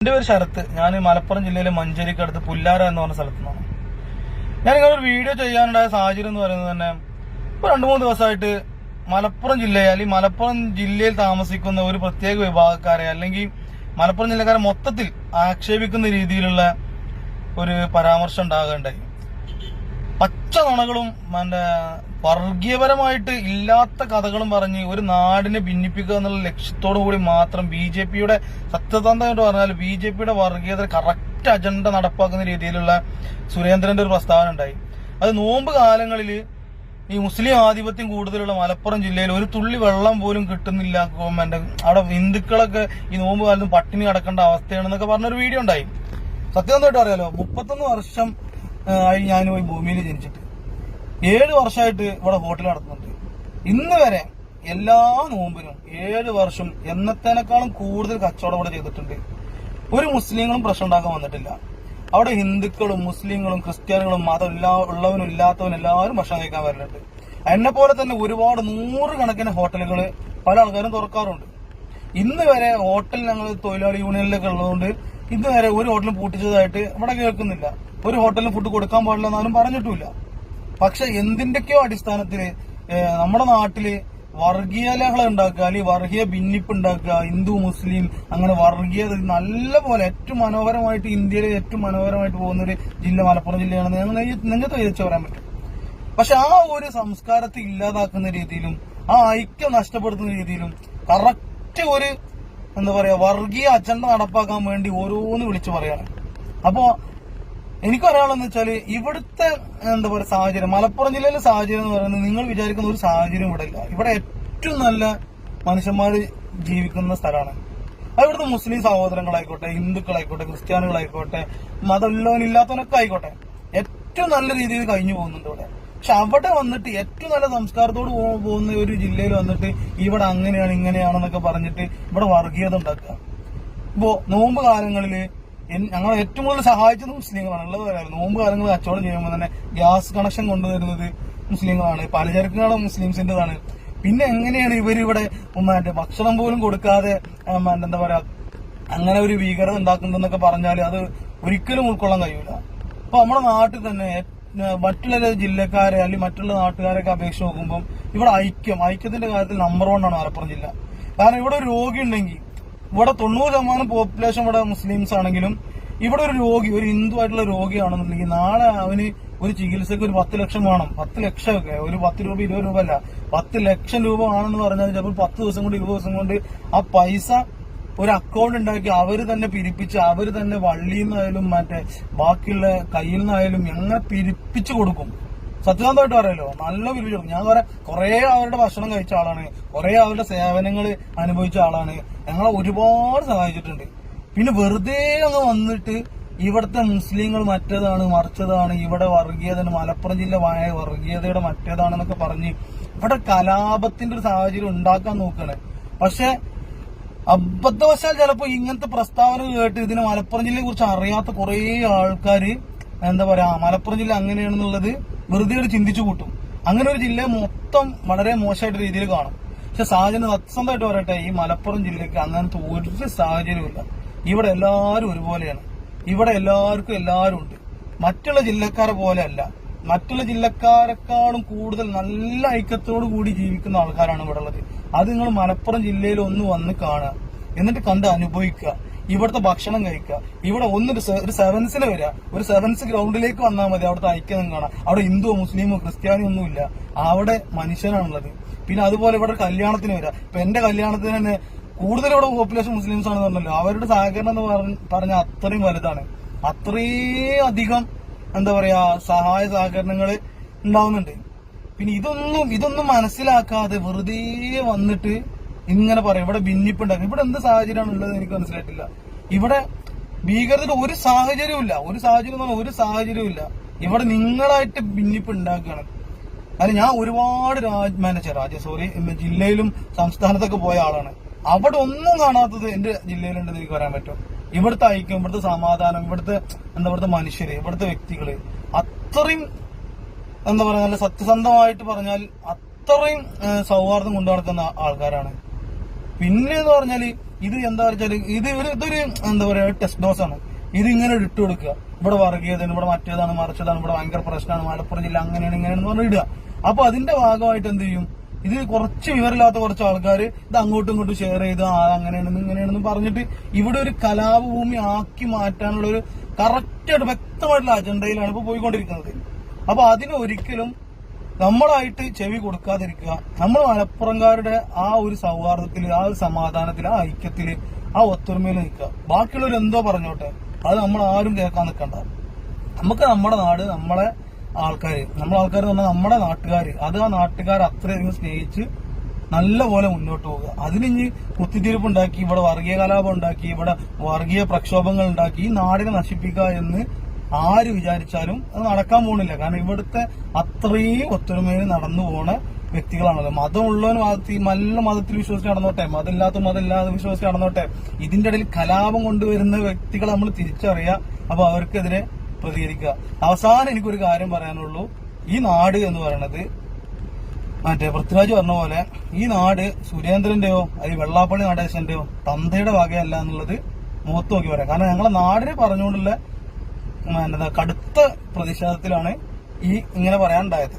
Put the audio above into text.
എന്റെ പേര് ശരത്ത്. ഞാൻ മലപ്പുറം ജില്ലയിലെ മഞ്ചേരിക്ക് അടുത്ത് പുല്ലാര എന്ന് പറഞ്ഞ സ്ഥലത്തു നിന്നാണ്. ഞാൻ ഇങ്ങനൊരു വീഡിയോ ചെയ്യാനുണ്ടായ സാഹചര്യം എന്ന് പറയുന്നത് തന്നെ ഇപ്പൊ 2-3 ദിവസമായിട്ട് മലപ്പുറം ജില്ലയെ അല്ലെങ്കിൽ മലപ്പുറം ജില്ലയിൽ താമസിക്കുന്ന ഒരു പ്രത്യേക വിഭാഗക്കാരെ അല്ലെങ്കിൽ മലപ്പുറം ജില്ലക്കാരെ മൊത്തത്തിൽ ആക്ഷേപിക്കുന്ന രീതിയിലുള്ള ഒരു പരാമർശം ഉണ്ടാകേണ്ടായി. പച്ച നുണകളും വർഗീയപരമായിട്ട് ഇല്ലാത്ത കഥകളും പറഞ്ഞ് ഒരു നാടിനെ ഭിന്നിപ്പിക്കുക എന്നുള്ള ലക്ഷ്യത്തോടു കൂടി മാത്രം BJPയുടെ സത്യസന്ധമായിട്ട് പറഞ്ഞാൽ BJPയുടെ വർഗീയത കറക്റ്റ് അജണ്ട നടപ്പാക്കുന്ന രീതിയിലുള്ള സുരേന്ദ്രന്റെ ഒരു പ്രസ്താവന ഉണ്ടായി. അത് നോമ്പ് കാലങ്ങളിൽ ഈ മുസ്ലിം ആധിപത്യം കൂടുതലുള്ള മലപ്പുറം ജില്ലയിൽ ഒരു തുള്ളി വെള്ളം പോലും കിട്ടുന്നില്ല, അവിടെ ഹിന്ദുക്കളൊക്കെ ഈ നോമ്പ് കാലത്തും പട്ടിണി കിടക്കേണ്ട അവസ്ഥയാണെന്നൊക്കെ പറഞ്ഞൊരു വീഡിയോ ഉണ്ടായി. സത്യസന്ധമായിട്ട് അറിയാലോ, 31 വർഷം ആയി ഞാനും ഈ ഭൂമിയിൽ ജനിച്ചിട്ട് 7 വർഷമായിട്ട് ഇവിടെ ഹോട്ടൽ നടത്തുന്നുണ്ട്. ഇന്ന് വരെ എല്ലാ നോമ്പിനും 7 വർഷം എന്നത്തേനേക്കാളും കൂടുതൽ കച്ചവടം ഇവിടെ ചെയ്തിട്ടുണ്ട്. ഒരു മുസ്ലിങ്ങളും പ്രശ്നം ഉണ്ടാക്കാൻ വന്നിട്ടില്ല. അവിടെ ഹിന്ദുക്കളും മുസ്ലിങ്ങളും ക്രിസ്ത്യാനികളും മതം ഉള്ളവനും ഇല്ലാത്തവനും എല്ലാവരും ഭക്ഷണം കഴിക്കാൻ വരുന്നുണ്ട്. എന്നെ പോലെ തന്നെ ഒരുപാട് 100 കണക്കിന് ഹോട്ടലുകൾ പല ആൾക്കാരും തുറക്കാറുണ്ട്. ഇന്ന് വരെ ഹോട്ടൽ ഞങ്ങൾ തൊഴിലാളി യൂണിയനിലൊക്കെ ഉള്ളതുകൊണ്ട് ഇന്ന് വരെ ഒരു ഹോട്ടലും പൂട്ടിച്ചതായിട്ട് ഇവിടെ കേൾക്കുന്നില്ല. ഒരു ഹോട്ടലിന് ഫുഡ് കൊടുക്കാൻ പാടില്ല എന്നാലും പറഞ്ഞിട്ടുമില്ല. പക്ഷെ എന്തിന്റെയൊക്കെയോ അടിസ്ഥാനത്തില് നമ്മുടെ നാട്ടില് വർഗീയ ലഹള ഉണ്ടാക്കുക, അല്ലെങ്കിൽ വർഗീയ ഭിന്നിപ്പ് ഉണ്ടാക്കുക, ഹിന്ദു മുസ്ലിം അങ്ങനെ വർഗീയത നല്ല പോലെ ഏറ്റവും മനോഹരമായിട്ട് ഇന്ത്യയിലെ ഏറ്റവും മനോഹരമായിട്ട് പോകുന്ന ഒരു ജില്ല മലപ്പുറം ജില്ലയാണെന്ന് ഞങ്ങൾ നിങ്ങൾക്ക് വിചാരിച്ചു പറയാൻ പറ്റും. പക്ഷെ ആ ഒരു സംസ്കാരത്തെ ഇല്ലാതാക്കുന്ന രീതിയിലും ആ ഐക്യം നഷ്ടപ്പെടുത്തുന്ന രീതിയിലും കറക്റ്റ് ഒരു വർഗീയ അജണ്ട നടപ്പാക്കാൻ വേണ്ടി ഓരോന്ന് വിളിച്ചു പറയാണ്. അപ്പോ എനിക്ക് പറയാനുള്ളതെന്ന് വെച്ചാല് ഇവിടുത്തെ സാഹചര്യം, മലപ്പുറം ജില്ലയിലെ സാഹചര്യം എന്ന് പറയുന്നത് നിങ്ങൾ വിചാരിക്കുന്ന ഒരു സാഹചര്യം ഇവിടെ ഇല്ല. ഇവിടെ ഏറ്റവും നല്ല മനുഷ്യന്മാര് ജീവിക്കുന്ന സ്ഥലമാണ്. അത് ഇവിടുത്തെ മുസ്ലിം സഹോദരങ്ങളായിക്കോട്ടെ, ഹിന്ദുക്കളായിക്കോട്ടെ, ക്രിസ്ത്യാനികളായിക്കോട്ടെ, മതമുള്ളവനില്ലാത്തവനൊക്കെ ആയിക്കോട്ടെ, ഏറ്റവും നല്ല രീതിയിൽ കഴിഞ്ഞു പോകുന്നുണ്ട് ഇവിടെ. പക്ഷെ അവിടെ വന്നിട്ട് ഏറ്റവും നല്ല സംസ്കാരത്തോട് പോകുന്ന ഒരു ജില്ലയിൽ വന്നിട്ട് ഇവിടെ അങ്ങനെയാണ് ഇങ്ങനെയാണെന്നൊക്കെ പറഞ്ഞിട്ട് ഇവിടെ വർഗീയത ഉണ്ടാക്കുക. ഇപ്പോ നോമ്പ് കാലങ്ങളില് ഞങ്ങൾ ഏറ്റവും കൂടുതൽ സഹായിച്ചത് മുസ്ലിങ്ങളാണ്. ഉള്ളത് പറയാറ്, നോമ്പ് കാലങ്ങളിൽ കച്ചവടം ചെയ്യുമ്പോൾ തന്നെ ഗ്യാസ് കണക്ഷൻ കൊണ്ടുവരുന്നത് മുസ്ലിങ്ങളാണ്, പലചരക്ക് കട മുസ്ലിംസിന്റേതാണ്. പിന്നെ എങ്ങനെയാണ് ഇവരിവിടെ ഭക്ഷണം പോലും കൊടുക്കാതെ അങ്ങനെ ഒരു ഭീകരത ഉണ്ടാക്കുന്നതെന്നൊക്കെ പറഞ്ഞാൽ അത് ഒരിക്കലും ഉൾക്കൊള്ളാൻ കഴിയൂല. അപ്പൊ നമ്മുടെ നാട്ടിൽ തന്നെ മറ്റുള്ള ജില്ലക്കാരെ അല്ലെങ്കിൽ മറ്റുള്ള നാട്ടുകാരെയൊക്കെ അപേക്ഷിച്ച് നോക്കുമ്പോൾ ഇവിടെ ഐക്യത്തിന്റെ കാര്യത്തിൽ നമ്പർ 1 ആണ് മലപ്പുറം ജില്ല. കാരണം ഇവിടെ ഒരു രോഗി ഉണ്ടെങ്കിൽ ഇവിടെ 90% പോപ്പുലേഷൻ ഇവിടെ മുസ്ലിംസ് ആണെങ്കിലും ഇവിടെ ഒരു രോഗി, ഒരു ഹിന്ദു ആയിട്ടുള്ള രോഗിയാണെന്നുണ്ടെങ്കിൽ നാളെ അവന് ഒരു ചികിത്സക്ക് ഒരു 10 ലക്ഷം വേണം. 10 ലക്ഷമൊക്കെ ഒരു 10 രൂപ 20 രൂപ അല്ല, 10 ലക്ഷം രൂപ ആണെന്ന് പറഞ്ഞാൽ ചിലപ്പോൾ 10 ദിവസം കൊണ്ട് 20 ദിവസം കൊണ്ട് ആ പൈസ ഒരു അക്കൗണ്ട് ഉണ്ടാക്കി അവര് തന്നെ പിരിപ്പിച്ച് അവര് തന്നെ വള്ളിയിൽ നിന്നായാലും ബാക്കിയുള്ള കയ്യിൽ നിന്നായാലും എങ്ങനെ പിരിപ്പിച്ചു കൊടുക്കും. സത്യസന്ധമായിട്ട് പറയാലോ, നല്ല പിരിപ്പിച്ചു കൊടുക്കും. ഞാൻ കുറെ അവരുടെ ഭക്ഷണം കഴിച്ച ആളാണ്, കുറെ അവരുടെ സേവനങ്ങൾ അനുഭവിച്ച ആളാണ്. ഞങ്ങളെ ഒരുപാട് സഹായിച്ചിട്ടുണ്ട്. പിന്നെ വെറുതെ അങ്ങ് വന്നിട്ട് ഇവിടുത്തെ മുസ്ലിങ്ങൾ മറ്റേതാണ് മറിച്ചതാണ്, ഇവിടെ വർഗീയത, മലപ്പുറം ജില്ല വർഗീയതയുടെ മറ്റേതാണെന്നൊക്കെ പറഞ്ഞ് ഇവിടെ കലാപത്തിന്റെ ഒരു സാഹചര്യം ഉണ്ടാക്കാൻ നോക്കുകയാണ്. പക്ഷെ അബദ്ധവശാൽ ചിലപ്പോ ഇങ്ങനത്തെ പ്രസ്താവന കേട്ട് ഇതിന് മലപ്പുറം ജില്ലയെ കുറിച്ച് അറിയാത്ത കുറെ ആൾക്കാര് മലപ്പുറം ജില്ല അങ്ങനെയാണെന്നുള്ളത് വെറുതെ ഒരു ചിന്തിച്ചു കൂട്ടും. അങ്ങനെ ഒരു ജില്ലയെ മൊത്തം വളരെ മോശമായിട്ട് രീതിയിൽ കാണും. പക്ഷെ സാഹചര്യം സത്യസന്ധമായിട്ട് പറയട്ടെ, ഈ മലപ്പുറം ജില്ലയ്ക്ക് അങ്ങനത്തെ ഒരു സാഹചര്യമില്ല. ഇവിടെ എല്ലാവരും ഒരുപോലെയാണ്. ഇവിടെ എല്ലാവർക്കും എല്ലാവരും ഉണ്ട്. മറ്റുള്ള ജില്ലക്കാരെ പോലെ അല്ല. മറ്റുള്ള ജില്ലക്കാരെക്കാളും കൂടുതൽ നല്ല ഐക്യത്തോടു കൂടി ജീവിക്കുന്ന ആൾക്കാരാണ് ഇവിടെ ഉള്ളത്. അത് നിങ്ങൾ മലപ്പുറം ജില്ലയിൽ ഒന്ന് വന്ന് കാണുക, എന്നിട്ട് കണ്ട് അനുഭവിക്കുക, ഇവിടുത്തെ ഭക്ഷണം കഴിക്കുക. ഇവിടെ ഒരു സെവൻസിന് വരിക, ഒരു സെവൻസ് ഗ്രൗണ്ടിലേക്ക് വന്നാൽ മതി, അവിടുത്തെ ഐക്യം കാണാം. അവിടെ ഹിന്ദുവോ മുസ്ലിമോ ക്രിസ്ത്യാനിയോ ഒന്നുമില്ല, അവിടെ മനുഷ്യനാണുള്ളത്. പിന്നെ അതുപോലെ ഇവിടെ കല്യാണത്തിന് വരിക. ഇപ്പൊ എന്റെ കല്യാണത്തിന് തന്നെ കൂടുതൽ ഇവിടെ പോപ്പുലേഷൻ മുസ്ലിംസ് ആണെന്ന് പറഞ്ഞല്ലോ, അവരുടെ സഹകരണം എന്ന് പറഞ്ഞാൽ അത്രയും വലുതാണ്. അത്രയും അധികം സഹായ സഹകരണങ്ങൾ ഉണ്ടാവുന്നുണ്ട്. പിന്നെ ഇതൊന്നും മനസ്സിലാക്കാതെ വെറുതെ വന്നിട്ട് ഇങ്ങനെ പറയാം ഇവിടെ ഭിന്നിപ്പുണ്ടാക്കും. ഇവിടെ എന്ത് സാഹചര്യമാണ് ഉള്ളത് എനിക്ക് മനസ്സിലായിട്ടില്ല. ഇവിടെ ഭീകരതയുടെ ഒരു സാഹചര്യമില്ല. ഒരു സാഹചര്യവും ഇല്ല. ഇവിടെ നിങ്ങളായിട്ട് ഭിന്നിപ്പ് ഉണ്ടാക്കുകയാണ്. അല്ല, ഞാൻ ഒരുപാട് ജില്ലയിലും സംസ്ഥാനത്തൊക്കെ പോയ ആളാണ്. അവിടെ ഒന്നും കാണാത്തത് എന്റെ ജില്ലയിലുണ്ടെന്ന് എനിക്ക് പറയാൻ പറ്റും. ഇവിടുത്തെ ഐക്യം, ഇവിടുത്തെ സമാധാനം, ഇവിടുത്തെ മനുഷ്യര്, ഇവിടുത്തെ വ്യക്തികള് അത്രയും നല്ല സത്യസന്ധമായിട്ട് പറഞ്ഞാൽ അത്രയും സൗഹാർദ്ദം കൊണ്ടു നടക്കുന്ന ആൾക്കാരാണ്. പിന്നെ എന്ന് പറഞ്ഞാല് ഇത് എന്താ വെച്ചാല് ഇതൊരു എന്താ പറയാ ടെസ്റ്റ് ഡോസ് ആണ്. ഇത് ഇങ്ങനെ ഇട്ട് കൊടുക്കുക, ഇവിടെ വർഗീയതയാണ്, ഇവിടെ മറ്റേതാണ് മറിച്ചതാണ്, ഇവിടെ ഭയങ്കര പ്രശ്നമാണ്, മലപ്പുറം ജില്ല അങ്ങനെയാണ് ഇങ്ങനെയാണെന്ന് പറഞ്ഞ് ഇടുക. അപ്പൊ അതിന്റെ ഭാഗമായിട്ട് എന്ത് ചെയ്യും, ഇത് കുറച്ച് വിവരമില്ലാത്ത കുറച്ച് ആൾക്കാർ ഇത് അങ്ങോട്ടും ഇങ്ങോട്ടും ഷെയർ ചെയ്ത് അങ്ങനെയാണെന്ന് ഇങ്ങനെയാണെന്ന് പറഞ്ഞിട്ട് ഇവിടെ ഒരു കലാപഭൂമി ആക്കി മാറ്റാനുള്ള ഒരു കറക്റ്റായിട്ട് വ്യക്തമായിട്ടുള്ള അജണ്ടയിലാണ് ഇപ്പൊ പോയിക്കൊണ്ടിരിക്കുന്നത്. അപ്പൊ അതിന് ഒരിക്കലും നമ്മളായിട്ട് ചെവി കൊടുക്കാതിരിക്കുക. നമ്മൾ മലപ്പുറംകാരുടെ ആ ഒരു സൗഹാർദ്ദത്തിൽ, ആ ഒരു സമാധാനത്തിൽ, ആ ഐക്യത്തിൽ, ആ ഒത്തൊരുമയിൽ നിൽക്കുക. ബാക്കിയുള്ളവർ എന്തോ പറഞ്ഞോട്ടെ, അത് നമ്മൾ ആരും കേൾക്കാൻ നിൽക്കണ്ട. നമുക്ക് നമ്മുടെ നാട്, നമ്മളെ ആൾക്കാർ എന്ന് പറഞ്ഞാൽ നമ്മുടെ നാട്ടുകാർ, അത് ആ നാട്ടുകാർ അത്രയധികം സ്നേഹിച്ച് നല്ല പോലെ മുന്നോട്ട് പോകുക. അതിനിഞ്ഞ് കുത്തിത്തിരിപ്പ് ഉണ്ടാക്കി, ഇവിടെ വർഗീയ കലാപം ഉണ്ടാക്കി, ഇവിടെ വർഗീയ പ്രക്ഷോഭങ്ങൾ ഉണ്ടാക്കി ഈ നാടിനെ നശിപ്പിക്കുക എന്ന് ആര് വിചാരിച്ചാലും അത് നടക്കാൻ പോകുന്നില്ല. കാരണം ഇവിടുത്തെ അത്രയും ഒത്തൊരുമയിൽ നടന്നു പോണ വ്യക്തികളാണല്ലോ. മതമുള്ളവന് നല്ല മതത്തിൽ വിശ്വസിച്ച് നടന്നോട്ടെ, മതമില്ലാതെ വിശ്വസിച്ച് നടന്നോട്ടെ. ഇതിന്റെ ഇടയിൽ കലാപം കൊണ്ടുവരുന്ന വ്യക്തികളെ നമ്മൾ തിരിച്ചറിയുക. അപ്പൊ അവർക്കെതിരെ പ്രതികരിക്കുക. അവസാനം എനിക്കൊരു കാര്യം പറയാനുള്ളൂ. ഈ നാട് എന്ന് പറയുന്നത് മറ്റേ പൃഥ്വിരാജ് പറഞ്ഞ പോലെ ഈ നാട് സുരേന്ദ്രന്റെയോ അല്ലെങ്കിൽ വെള്ളാപ്പള്ളി നടേശന്റെയോ തന്തയുടെ വകയല്ല എന്നുള്ളത് മുഖത്ത് നോക്കി പറയാം. കാരണം ഞങ്ങളെ നാടിനെ പറഞ്ഞുകൊണ്ടുള്ള കടുത്ത പ്രതിഷേധത്തിലാണ് ഈ ഇങ്ങനെ പറയാനുണ്ടായത്.